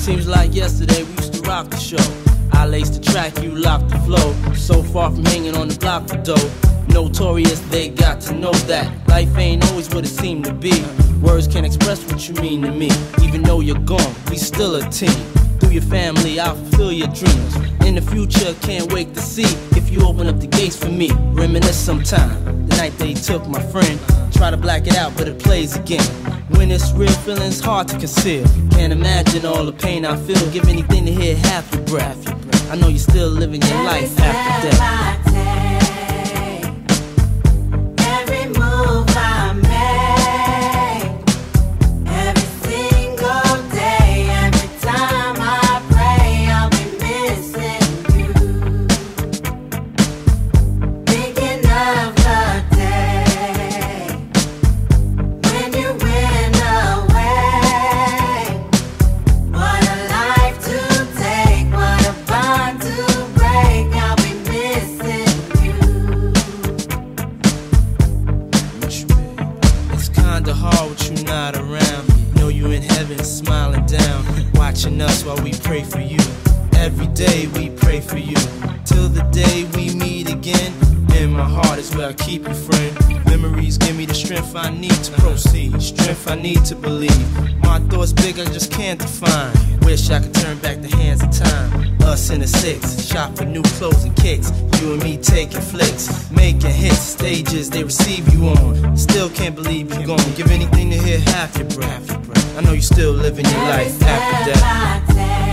Seems like yesterday we used to rock the show. I laced the track, you locked the flow. So far from hanging on the block for dough. Notorious, they got to know that life ain't always what it seemed to be. Words can't express what you mean to me. Even though you're gone, we still a team. Through your family, I'll fulfill your dreams. In the future, can't wait to see if you open up the gates for me. Reminisce sometime, the night they took my friend. Try to black it out, but it plays again. When it's real, feeling's hard to conceal. Can't imagine all the pain I feel. Give anything to hear half your breath. I know you're still living your life after death. Hard with you not around. Know you in heaven smiling down, watching us while we pray for you. Every day we pray for you, till the day we meet again. In my heart is where I keep you, friend. Memories give me the strength I need to proceed, strength I need to believe. My thoughts big, I just can't define. Wish I could turn back the hands of time. Us in the six, shop for new clothes and kicks. You and me taking flicks, making hits, stages they receive you on. Still can't believe you're gone. Give anything to hear half your breath. I know you still living your life after death.